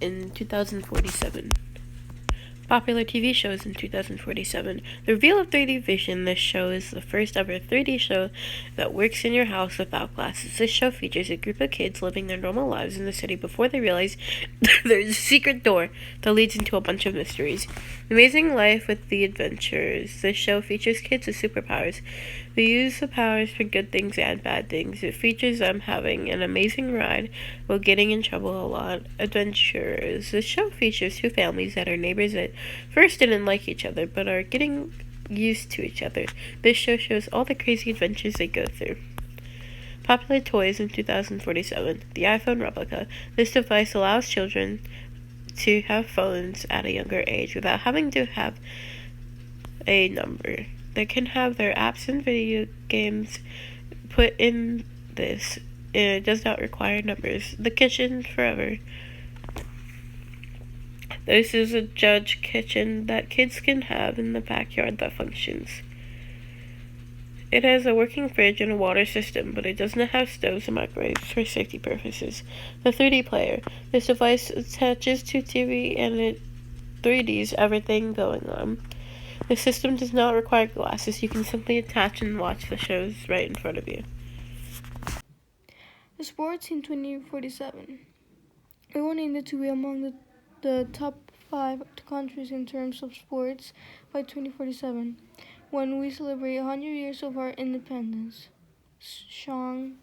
in 2047. Popular TV shows in 2047. The reveal of 3D Vision. This show is the first ever 3D show that works in your house without glasses. This show features a group of kids living their normal lives in the city before they realize there's a secret door that leads into a bunch of mysteries. Amazing Life with the Adventures. This show features kids with superpowers. They use the powers for good things and bad things. It features them having an amazing ride while getting in trouble a lot. Adventures. This show features two families that are neighbors that first didn't like each other but are getting used to each other. This show shows all the crazy adventures they go through. Popular toys in 2047. The iPhone replica. This device allows children to have phones at a younger age without having to have a number. They can have their apps and video games put in this. It does not require numbers. The kitchen forever. This is a judge kitchen that kids can have in the backyard that functions. It has a working fridge and a water system, but it does not have stoves and microwaves for safety purposes. The 3D player. This device attaches to TV and it 3Ds everything going on. The system does not require glasses. You can simply attach and watch the shows right in front of you. The sports in 2047. We will need to be among the top 5 countries in terms of sports by 2047, when we celebrate 100 years of our independence. Shang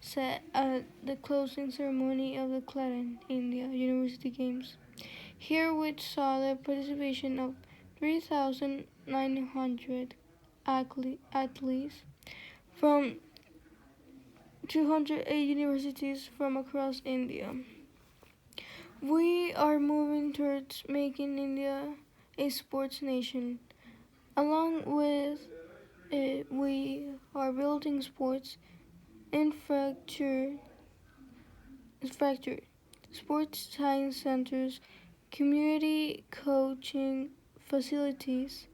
said at the closing ceremony of the Clayton, India University Games. Here, which saw the participation of 3,900 athletes from 208 universities from across India. We are moving towards making India a sports nation. Along with it, we are building sports infrastructure, sports science centers, community coaching facilities,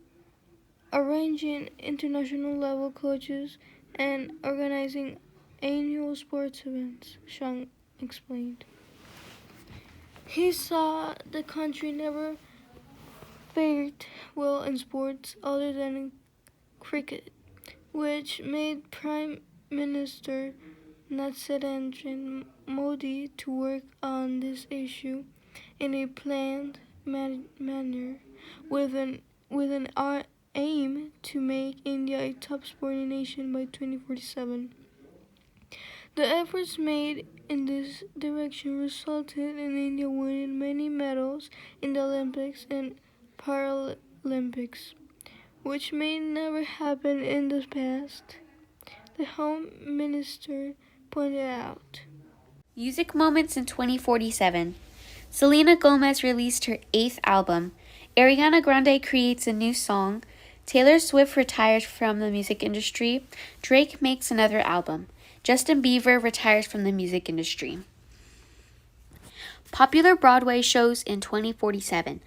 arranging international level coaches, and organizing annual sports events, Shang explained. He saw the country never fared well in sports other than in cricket, which made Prime Minister Narendra Modi to work on this issue in a planned manner with an aim to make India a top sporting nation by 2047. The efforts made in this direction resulted in India winning many medals in the Olympics and Paralympics, which may never happen in the past, the Home Minister pointed out. Music moments in 2047. Selena Gomez released her 8th album. Ariana Grande creates a new song. Taylor Swift retires from the music industry. Drake makes another album. Justin Bieber retires from the music industry. Popular Broadway shows in 2047.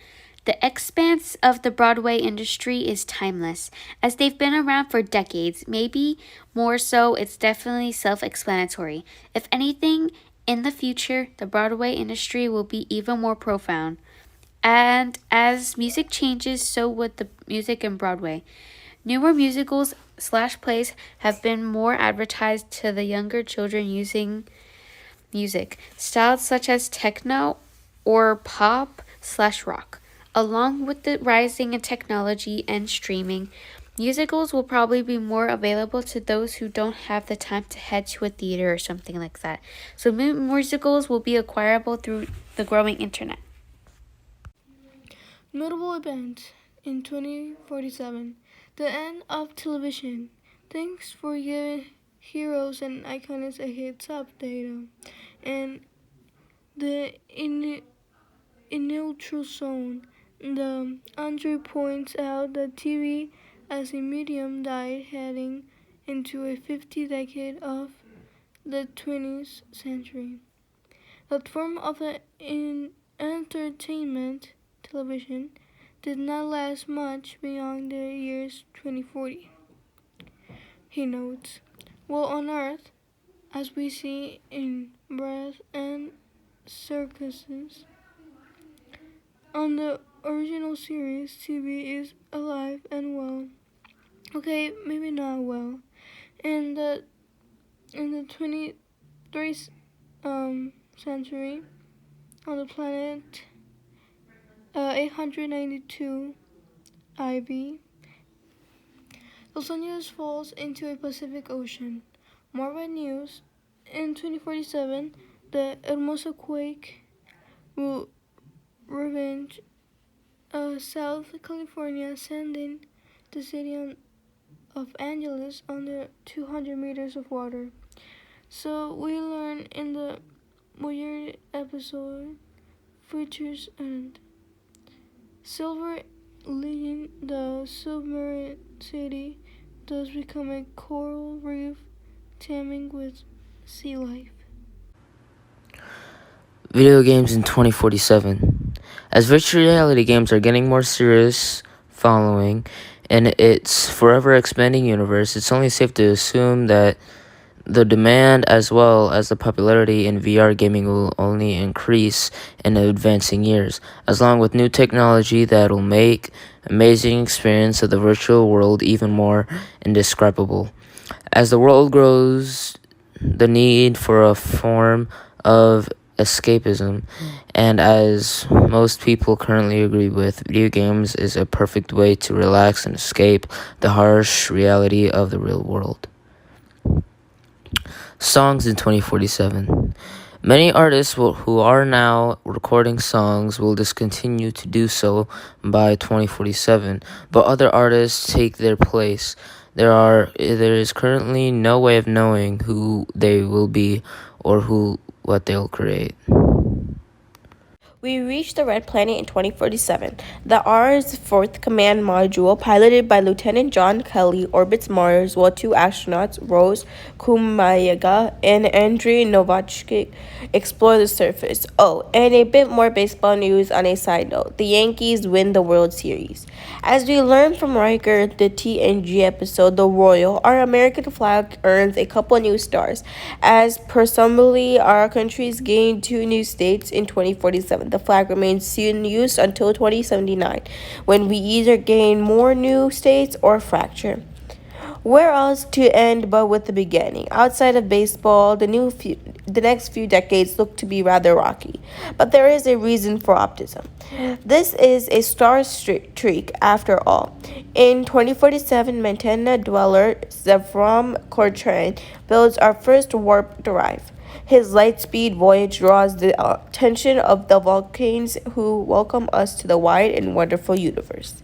The expanse of the Broadway industry is timeless, as they've been around for decades. Maybe more so, it's definitely self-explanatory. If anything, in the future, the Broadway industry will be even more profound. And as music changes, so would the music in Broadway. Newer musicals/plays have been more advertised to the younger children using music styles such as techno or pop/rock. Along with the rising in technology and streaming, musicals will probably be more available to those who don't have the time to head to a theater or something like that. So musicals will be acquirable through the growing internet. Notable events in 2047. The end of television. Thanks for giving heroes and icons a heads up data. And the neutral zone. The Andrew points out that TV as a medium died heading into a 50th decade of the 20th century. That form of entertainment, television, did not last much beyond the years 2040. He notes, while on Earth, as we see in breath and circuses, on the original series, TV is alive and well. Okay, maybe not well. In the 23rd century, on the planet 892 IV, Los Angeles falls into a Pacific Ocean. More bad news. In 2047, the Hermosa quake will ravage South California, sending the city of Angeles under 200 meters of water. So we learn in the weird episode features and silver leading the submarine city does become a coral reef teeming with sea life. Video games in 2047. As virtual reality games are getting more serious following in its forever expanding universe, it's only safe to assume that the demand as well as the popularity in VR gaming will only increase in advancing years, along with new technology that will make amazing experience of the virtual world even more indescribable. As the world grows, the need for a form of escapism, and as most people currently agree with, video games is a perfect way to relax and escape the harsh reality of the real world. Songs in 2047. Many artists who are now recording songs will discontinue to do so by 2047, but other artists take their place. There is currently no way of knowing who they will be or what they'll create. We reached the Red Planet in 2047. The R's fourth command module, piloted by Lieutenant John Kelly, orbits Mars while two astronauts, Rose Kumayaga and Andrei Novachik, explore the surface. Oh, and a bit more baseball news on a side note. The Yankees win the World Series. As we learned from Riker, the TNG episode, The Royal, our American flag earns a couple new stars, as presumably our country's gained 2 new states in 2047. The flag remains in use until 2079, when we either gain more new states or fracture. Where else to end but with the beginning? Outside of baseball, the next few decades look to be rather rocky, but there is a reason for optimism. This is a star streak after all. In 2047, Montana dweller Zefram Cortran builds our first warp drive. His light-speed voyage draws the attention of the Vulcans who welcome us to the wide and wonderful universe.